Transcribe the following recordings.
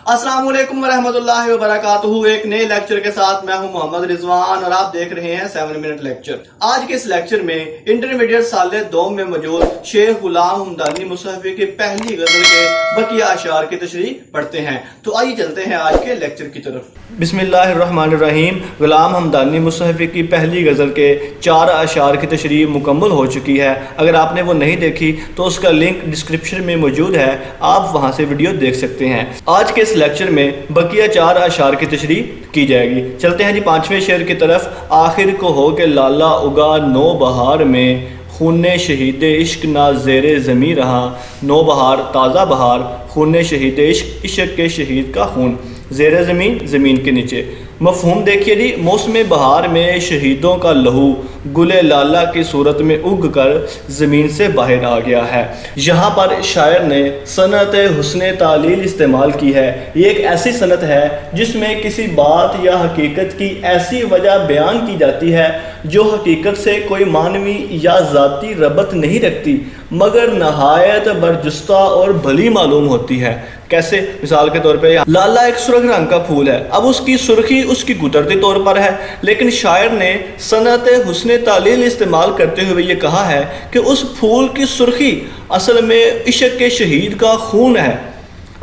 अस्सलाम वालेकुम वरहमतुल्लाहि वबरकातुहू। एक नए लेक्चर के साथ मैं हूं मोहम्मद रिजवान और आप देख रहे हैं 7 मिनट लेक्चर। आज के इस लेक्चर में इंटरमीडिएट साल 2 में मौजूद शेख गुलाम हमदानी मुसहफ़ी की पहली गजल के बकिया अशार की तशरीह पढ़ते हैं। तो आइए चलते हैं आज के लेक्चर की तरफ। बिस्मिल्लाहिर्रहमानिर्रहीम। गुलाम हमदानी मुसहफ़ी की पहली गजल के 4 अशार की तशरीह मुकम्मल हो चुकी है। अगर आपने वो नहीं देखी तो उसका लिंक डिस्क्रिप्शन में मौजूद है, आप वहां से वीडियो देख सकते हैं। आज के इस लेक्चर में बकिया 4 अशार की तशरीह की जाएगी। चलते हैं जी 5वें शेर की तरफ। आखिर को हो के लाला उगा नो बहार में, खूने शहीद इश्क ना ज़ेरे ज़मी रहा। नो बहार ताज़ा बहार, खूने शहीद इश्क इश्क के शहीद का खून, ज़ेरे ज़मीन ज़मीन के नीचे। मफ़हूम देखिए जी, मौसम बहार में शहीदों का लहू गुले लाला की सूरत में उग कर ज़मीन से बाहर आ गया है। यहाँ पर शायर ने सनत हुस्न तालील इस्तेमाल की है। ये एक ऐसी सनत है जिसमें किसी बात या हकीकत की ऐसी वजह बयान की जाती है जो हकीकत से कोई मानवी या ज़ाती रबत नहीं रखती, मगर नहायत बरजुस्ता और भली मालूम होती है। कैसे? मिसाल के तौर पे लाला एक सुर्ख रंग का फूल है। अब उसकी सुर्खी उसकी कुदरती तौर पर है, लेकिन शायर ने सनत हुस्न तालील इस्तेमाल करते हुए ये कहा है कि उस फूल की सुर्खी असल में इश्क के शहीद का खून है।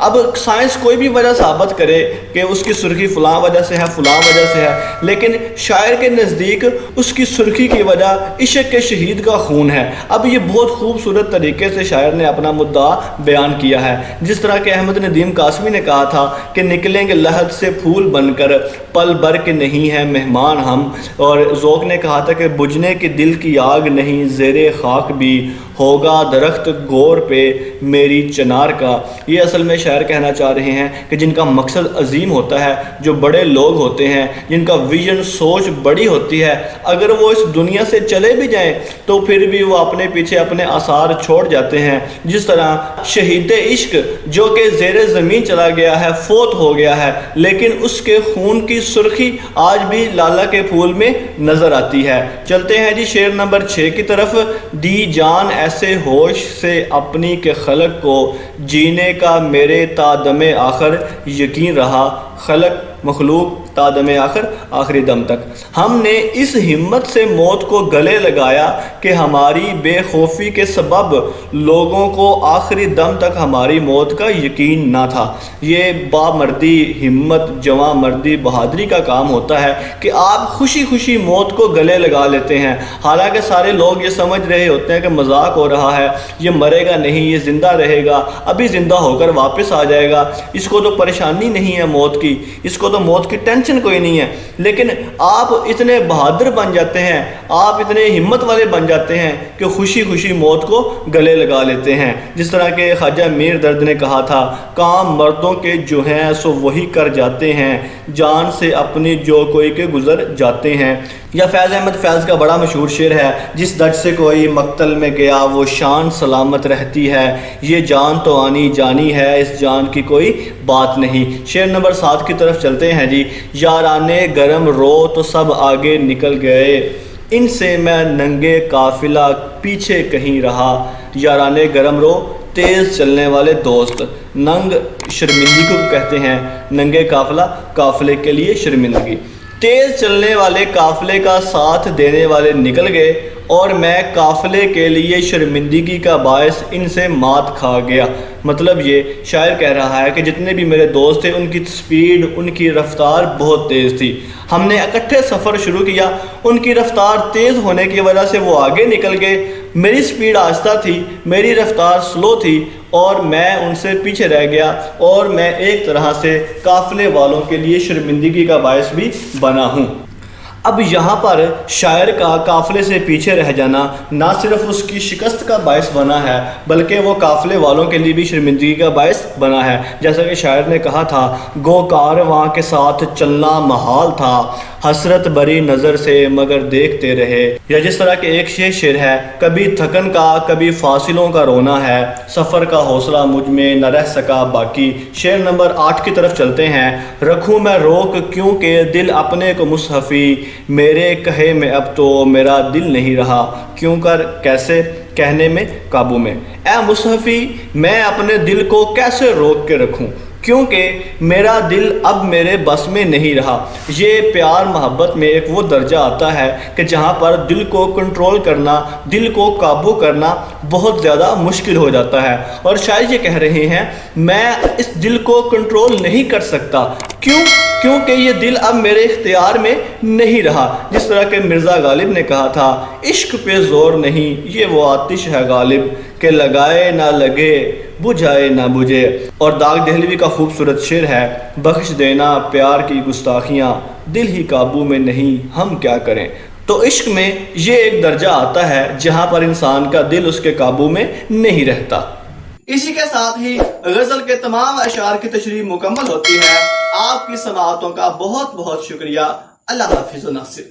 अब साइंस कोई भी वजह साबित करे कि उसकी सुर्खी फ़लाँ वजह से है, फ़लाँ वजह से है, लेकिन शायर के नज़दीक उसकी सुर्खी की वजह इश्क के शहीद का खून है। अब ये बहुत खूबसूरत तरीके से शायर ने अपना मुद्दा बयान किया है। जिस तरह के अहमद नदीम कासमी ने कहा था कि निकलेंगे लहद से फूल बनकर, पल भर के नहीं है मेहमान हम। और ज़ौक़ ने कहा था कि बुझने की दिल की आग नहीं, ज़ेरे खाक भी होगा दरख्त गौर पे मेरी चनार का। ये असल में शायर कहना चाह रहे हैं कि जिनका मकसद अजीम होता है, जो बड़े लोग होते हैं, जिनका विजन सोच बड़ी होती है, अगर वो इस दुनिया से चले भी जाएं तो फिर भी वो अपने पीछे अपने आसार छोड़ जाते हैं। जिस तरह शहीद इश्क जो कि ज़ेरे ज़मीन चला गया है, फोत हो गया है, लेकिन उसके खून की सुर्खी आज भी लाला के फूल में नज़र आती है। चलते हैं जी शेर नंबर 6 की तरफ। दी जान ऐसे होश से अपनी के खलक को, जीने का मेरे तादमे आखिर यकीन रहा। खलक मखलूक तादमे आखिर आखिरी दम तक। हमने इस हिम्मत से मौत को गले लगाया कि हमारी बेखौफी के सबब लोगों को आखिरी दम तक हमारी मौत का यकीन ना था। ये बामर्दी, हिम्मत, जवां मर्दी, बहादुरी का काम होता है कि आप खुशी खुशी मौत को गले लगा लेते हैं। हालांकि सारे लोग ये समझ रहे होते हैं कि मजाक हो रहा है, ये मरेगा नहीं, ये ज़िंदा रहेगा, अभी ज़िंदा होकर वापस आ जाएगा, इसको तो परेशानी नहीं है मौत की, इसको तो मौत की टेंशन कोई नहीं है। लेकिन आप इतने बहादुर बन जाते हैं, आप इतने हिम्मत वाले बन जाते हैं कि खुशी खुशी मौत को गले लगा लेते हैं। जिस तरह के ख्वाजा मीर दर्द ने कहा था, काम मर्दों के जो हैं सो वही कर जाते हैं, जान से अपनी जो कोई के गुजर जाते हैं। या फैज़ अहमद फैज़ का बड़ा मशहूर शेर है, जिस दर्द से कोई मक्तल में गया वो शान सलामत रहती है, ये जान तो आनी जानी है, इस जान की कोई बात नहीं। शेर नंबर 7 की तरफ चलते हैं जी। याराने गरम रो तो सब आगे निकल गए, इनसे मैं नंगे काफिला पीछे कहीं रहा। याराने गरम रो, तेज़ चलने वाले दोस्त। नंग शर्मिंदगी को कहते हैं, नंगे काफिला काफिले के लिए शर्मिंदगी। तेज़ चलने वाले काफिले का साथ देने वाले निकल गए और मैं काफिले के लिए शर्मिंदगी का बायस इनसे मात खा गया। मतलब ये शायर कह रहा है कि जितने भी मेरे दोस्त थे उनकी स्पीड, उनकी रफ्तार बहुत तेज़ थी। हमने इकट्ठे सफ़र शुरू किया, उनकी रफ्तार तेज़ होने की वजह से वो आगे निकल गए, मेरी स्पीड आहिस्ता थी, मेरी रफ्तार स्लो थी और मैं उनसे पीछे रह गया और मैं एक तरह से काफ़िले वालों के लिए शर्मिंदगी का बायस भी बना हूँ। अब यहाँ पर शायर का काफ़िले से पीछे रह जाना ना सिर्फ उसकी शिकस्त का बायस बना है, बल्कि वो काफ़िले वालों के लिए भी शर्मिंदगी का बायस बना है। जैसा कि शायर ने कहा था, गो कारवां के साथ चलना महाल था, हसरत भरी नज़र से मगर देखते रहे। या जिस तरह के एक शेर है, कभी थकन का कभी फासिलों का रोना है, सफ़र का हौसला मुझ में न रह सका बाकी। शेर नंबर 8 की तरफ चलते हैं। रखूँ मैं रोक क्योंकि दिल अपने को मुसहफ़ी, मेरे कहे में अब तो मेरा दिल नहीं रहा, क्यों कर कैसे कहने में काबू में। ए मुसहफ़ी मैं अपने दिल को कैसे रोक के रखूं, کیونکہ میرا دل اب میرے بس میں نہیں رہا۔ یہ پیار محبت میں ایک وہ درجہ آتا ہے کہ جہاں پر دل کو کنٹرول کرنا، دل کو قابو کرنا بہت زیادہ مشکل ہو جاتا ہے۔ اور شاید یہ کہہ رہے ہیں میں اس دل کو کنٹرول نہیں کر سکتا، کیونکہ یہ دل اب میرے اختیار میں نہیں رہا۔ جس طرح کہ مرزا غالب نے کہا تھا، عشق پہ زور نہیں، یہ وہ آتش ہے غالب کہ لگائے نہ لگے بجھائے نہ بجھے۔ اور داغ دہلوی کا خوبصورت شعر ہے، بخش دینا پیار کی گستاخیاں، دل ہی قابو میں نہیں ہم کیا کریں۔ تو عشق میں یہ ایک درجہ آتا ہے جہاں پر انسان کا دل اس کے قابو میں نہیں رہتا۔ اسی کے ساتھ ہی غزل کے تمام اشعار کی تشریح مکمل ہوتی ہے۔ آپ کی سماعتوں کا بہت بہت شکریہ۔ اللہ حافظ و ناصر۔